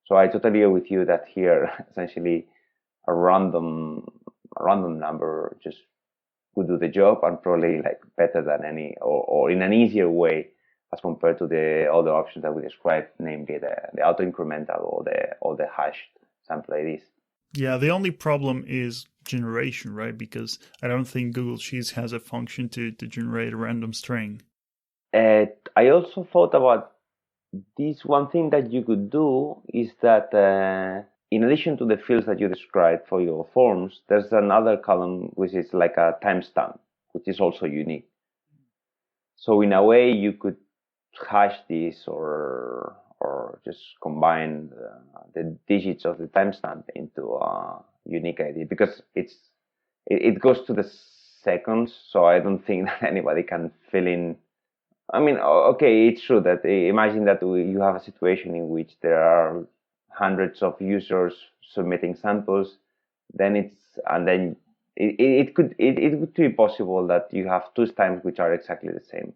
So I totally agree with you that here essentially a random number just would do the job, and probably like better than any, or in an easier way as compared to the other options that we described, namely the auto incremental or the hashed sample IDs. Yeah, the only problem is generation, right? Because I don't think Google Sheets has a function to generate a random string. I also thought about this. One thing that you could do is that in addition to the fields that you described for your forms, there's another column which is like a timestamp, which is also unique. So in a way, you could hash this or just combine the digits of the timestamp into a unique ID, because it goes to the seconds. So I don't think that anybody can fill in I mean, okay, it's true that imagine that you have a situation in which there are hundreds of users submitting samples, then it would be possible that you have two times which are exactly the same.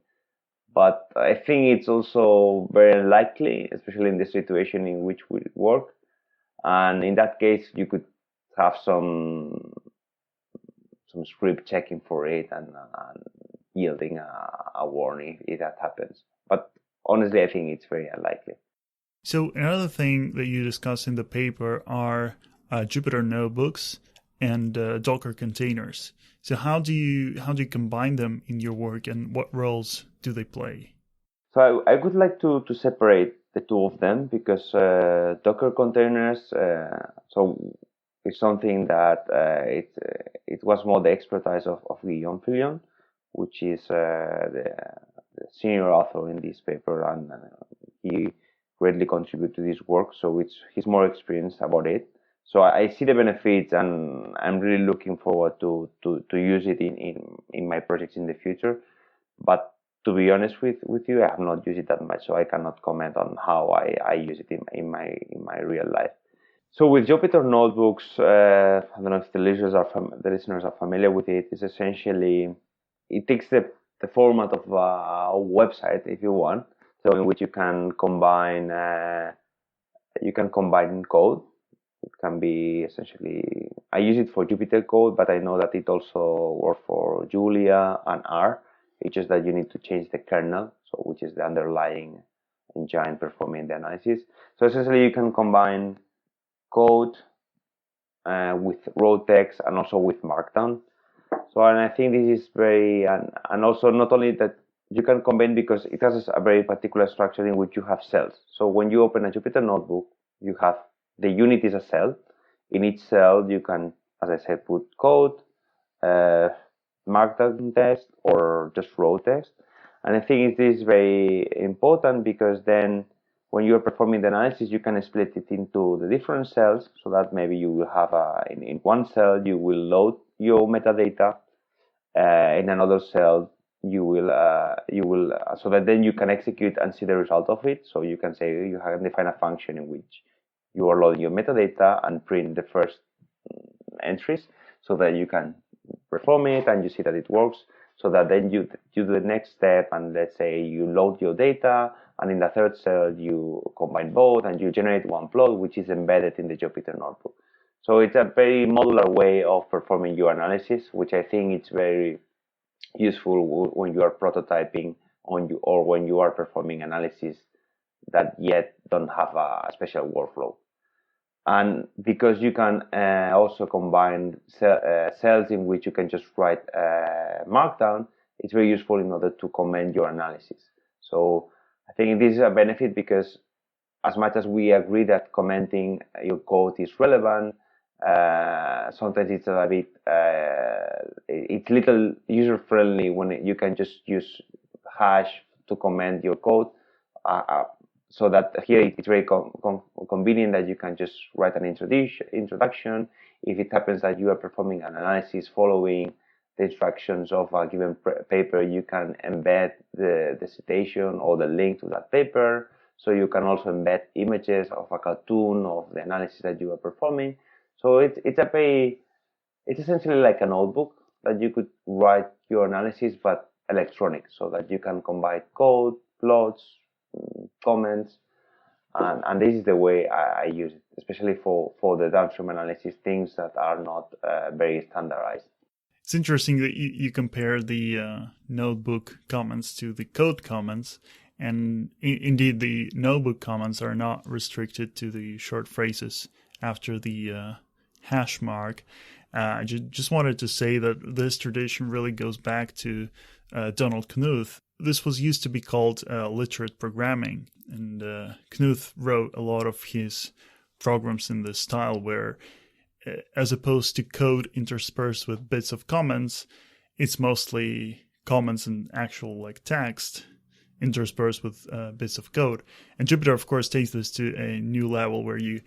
But I think it's also very unlikely, especially in the situation in which we work. And in that case, you could have some script checking for it and yielding a warning if that happens. But honestly, I think it's very unlikely. So another thing that you discuss in the paper are Jupyter notebooks and Docker containers. So how do you combine them in your work, and what roles do they play? So I would like to separate the two of them because Docker containers is something that it was more the expertise of Guillaume Filion, which is the senior author in this paper, and he greatly contributed to this work. So he's more experienced about it. So I see the benefits, and I'm really looking forward to use it in my projects in the future. But to be honest with you, I have not used it that much, so I cannot comment on how I use it in my real life. So with Jupyter notebooks, I don't know if the listeners are familiar with it. It's essentially it takes the format of a website if you want, so in which you can combine code. It can be essentially I use it for Jupyter code, but I know that it also works for Julia and R. It's just that you need to change the kernel, so which is the underlying engine performing the analysis. So essentially, you can combine code with raw text and also with Markdown. So, and I think this is very, and also not only that you can combine because it has a very particular structure in which you have cells. So when you open a Jupyter notebook, you have the unit is a cell. In each cell, you can, as I said, put code, Markdown text, or just raw text. And I think it is very important because then when you're performing the analysis, you can split it into the different cells so that maybe you will have in one cell, you will load your metadata. In another cell, so that then you can execute and see the result of it. So you can say you can define a function in which you are loading your metadata and print the first entries so that you can perform it and you see that it works. So that then you do the next step, and let's say you load your data, and in the third cell you combine both and you generate one plot which is embedded in the Jupyter notebook. So it's a very modular way of performing your analysis, which I think it's very useful when you are prototyping on you or when you are performing analysis that yet don't have a special workflow. And because you can also combine cells in which you can just write Markdown, it's very useful in order to comment your analysis. So I think this is a benefit because as much as we agree that commenting your code is relevant, sometimes it's a bit it's little user friendly when you can just use hash to comment your code. So that here it's very convenient that you can just write an introduction. If it happens that you are performing an analysis following the instructions of a given paper, you can embed the citation or the link to that paper. So you can also embed images of a cartoon of the analysis that you are performing. So it's essentially like a notebook that you could write your analysis, but electronic, so that you can combine code, plots, comments, and this is the way I use it, especially for the downstream analysis, things that are not very standardized. It's interesting that you compare the notebook comments to the code comments, and indeed the notebook comments are not restricted to the short phrases after the hash mark. I just wanted to say that this tradition really goes back to Donald Knuth. This was used to be called literate programming, and Knuth wrote a lot of his programs in this style where, as opposed to code interspersed with bits of comments, it's mostly comments and actual like text interspersed with bits of code. And Jupyter, of course, takes this to a new level where you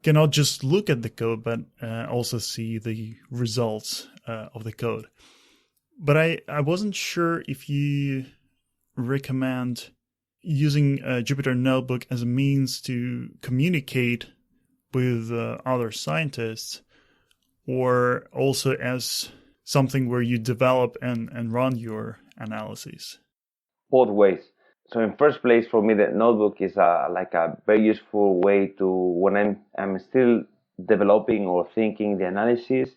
cannot just look at the code, but also see the results of the code. But I wasn't sure if you recommend using a Jupyter Notebook as a means to communicate with other scientists, or also as something where you develop and run your analyses? Both ways. So in first place, for me, the notebook is like a very useful way to, when I'm still developing or thinking the analysis,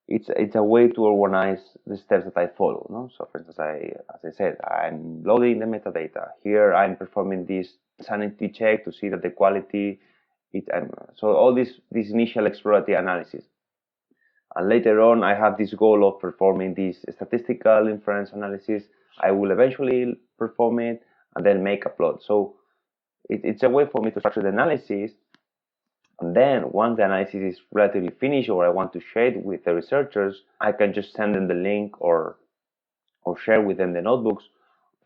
it's a way to organize the steps that I follow. No? So for instance, as I said, I'm loading the metadata. Here I'm performing this sanity check to see that the quality, so all this initial exploratory analysis. And later on, I have this goal of performing this statistical inference analysis. I will eventually perform it and then make a plot. So it's a way for me to structure the analysis. And then once the analysis is relatively finished, or I want to share it with the researchers, I can just send them the link or share with them the notebooks.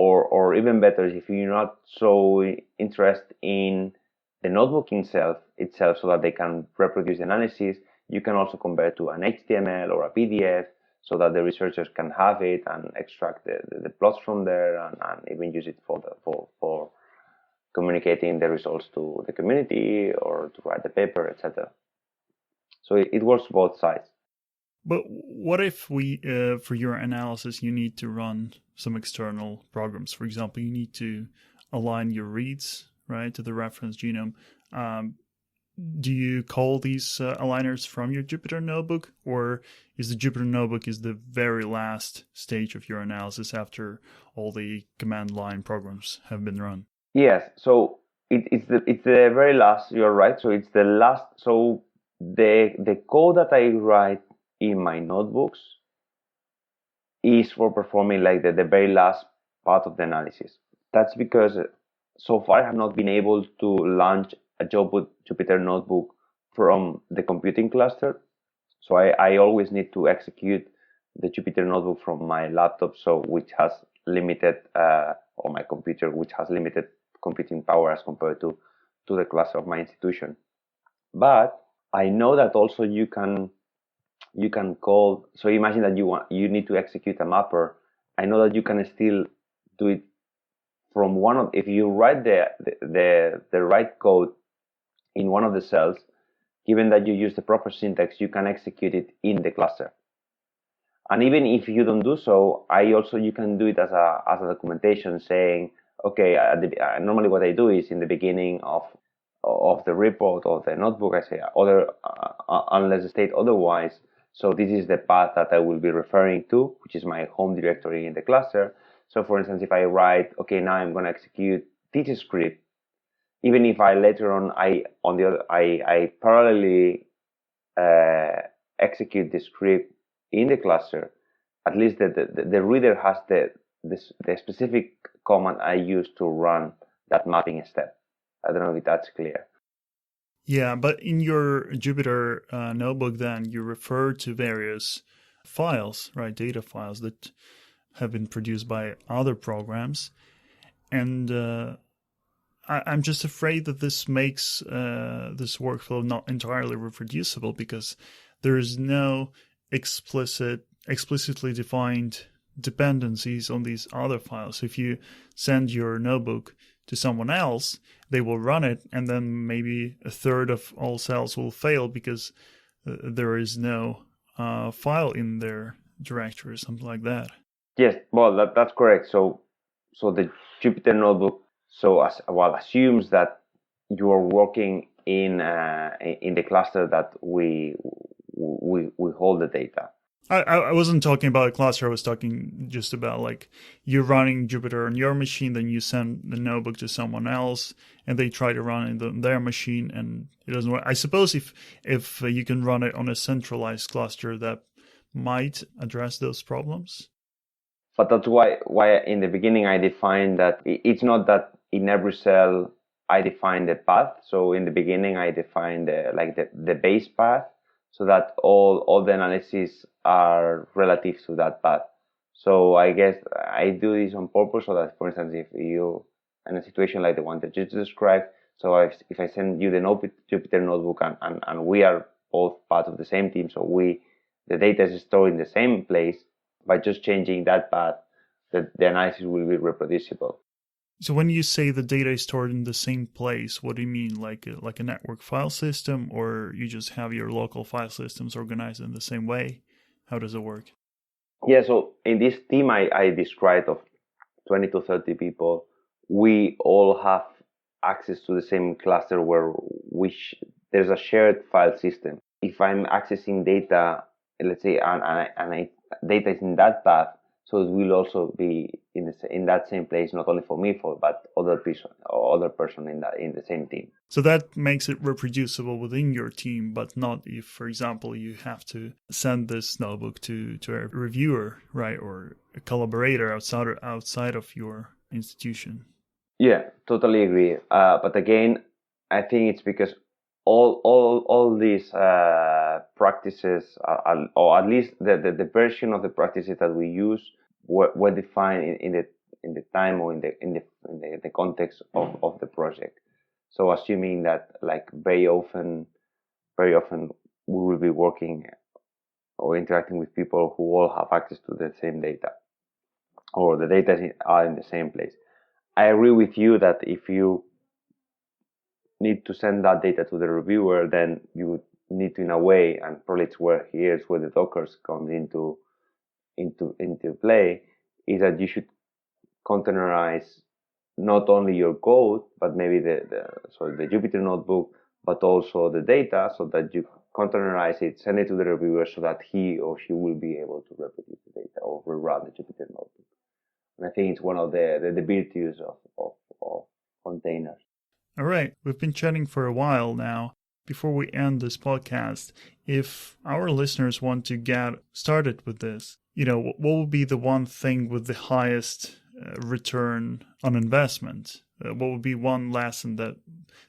Or even better, if you're not so interested in the notebook itself, so that they can reproduce the analysis, you can also convert to an HTML or a PDF so that the researchers can have it and extract the plots from there and even use it for communicating the results to the community or to write the paper, etc. So it works both sides. But what if for your analysis, you need to run some external programs? For example, you need to align your reads, right, to the reference genome. Do you call these aligners from your Jupyter Notebook, or is the Jupyter Notebook the very last stage of your analysis after all the command line programs have been run? Yes, so it's the very last. You're right. So it's the last. So the code that I write in my notebooks is for performing like the very last part of the analysis. That's because so far I have not been able to launch a Jupyter Notebook from the computing cluster. So I always need to execute the Jupyter Notebook from my laptop, which has limited, or my computer, which has limited computing power as compared to the cluster of my institution. But I know that also you can call. So imagine that you need to execute a mapper. I know that you can still do it from one of. If you write the right code in one of the cells, given that you use the proper syntax, you can execute it in the cluster. And even if you don't do so, you can do it as a documentation saying, okay, normally what I do is in the beginning of the report or the notebook, I say unless state otherwise. So this is the path that I will be referring to, which is my home directory in the cluster. So for instance, if I write, okay, now I'm going to execute this script, even if I later on I parallelly execute the script in the cluster, at least the reader has the specific command I use to run that mapping step. I don't know if that's clear. Yeah, but in your Jupyter notebook, then you refer to various files, right? Data files that have been produced by other programs. And I'm just afraid that this makes this workflow not entirely reproducible, because there is no explicitly defined dependencies on these other files. So if you send your notebook to someone else, they will run it, and then maybe a third of all cells will fail because there is no file in their directory or something like that. Yes, well, that's correct. So the Jupyter Notebook assumes that you are working in the cluster that we hold the data. I wasn't talking about a cluster. I was talking just about like you're running Jupyter on your machine, then you send the notebook to someone else, and they try to run it on their machine, and it doesn't work. I suppose if you can run it on a centralized cluster, that might address those problems. But that's why in the beginning I defined that it's not that in every cell I define the path. So in the beginning I defined the base path, so that all the analyses are relative to that path. So I guess I do this on purpose so that, for instance, if you in a situation like the one that you described, so if I send you the Jupyter Notebook and we are both part of the same team, so the data is stored in the same place, by just changing that path, the analysis will be reproducible. So when you say the data is stored in the same place, what do you mean? Like a network file system, or you just have your local file systems organized in the same way? How does it work? Yeah, so in this team I described of 20 to 30 people, we all have access to the same cluster which there's a shared file system. If I'm accessing data, let's say, and data is in that path, so it will also be in that same place, not only for me, but other person in the same team. So that makes it reproducible within your team, but not if, for example, you have to send this notebook to a reviewer, right, or a collaborator outside of your institution. Yeah, totally agree. But again, I think it's because all these practices, or at least the version of the practices that we use, were defined in the time or in the context of the project. So assuming that like very often we will be working or interacting with people who all have access to the same data, or the data are in the same place. I agree with you that if you need to send that data to the reviewer, then you need to, in a way, and probably here's where the Dockers comes into play, is that you should containerize not only your code, but maybe the Jupyter notebook, but also the data, so that you containerize it, send it to the reviewer, so that he or she will be able to reproduce the data or rerun the Jupyter notebook. And I think it's one of the virtues of containers. All right, we've been chatting for a while now. Before we end this podcast, if our listeners want to get started with this, what would be the one thing with the highest return on investment? What would be one lesson that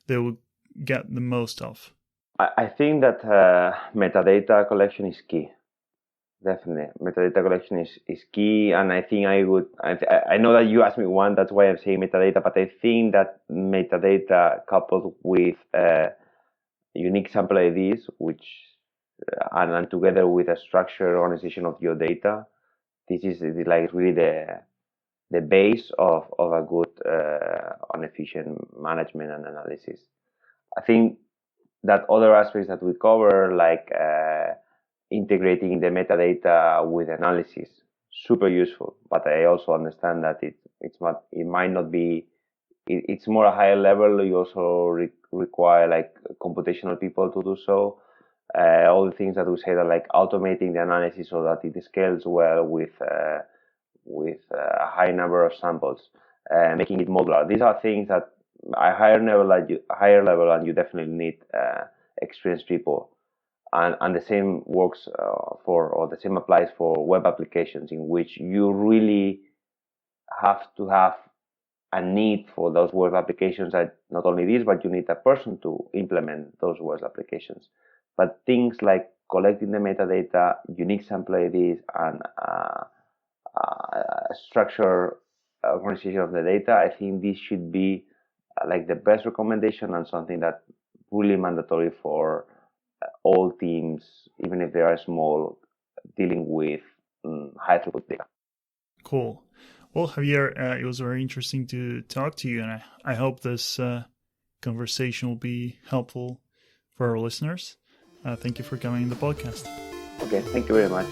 they would get the most of? I think that metadata collection is key. Definitely, metadata collection is key, and I think I know that you asked me one, that's why I'm saying metadata, but I think that metadata coupled with unique sample IDs, which and together with a structured organization of your data, this is like really the base of a good and efficient management and analysis. I think that other aspects that we cover, like integrating the metadata with analysis, super useful. But I also understand that it might not be. It's more a higher level. You also require like computational people to do so. All the things that we say that like automating the analysis so that it scales well with a high number of samples, making it modular. These are things that a higher level, and you definitely need experienced people. And the same works the same applies for web applications, in which you really have to have a need for those web applications. That not only this, but you need a person to implement those web applications. But things like collecting the metadata, unique sample IDs, and structure organization of the data, I think this should be like the best recommendation, and something that really mandatory for all teams, even if they are small, dealing with high throughput data. Cool. Well, Javier, it was very interesting to talk to you, and I hope this conversation will be helpful for our listeners. Thank you for coming on the podcast. Okay, thank you very much.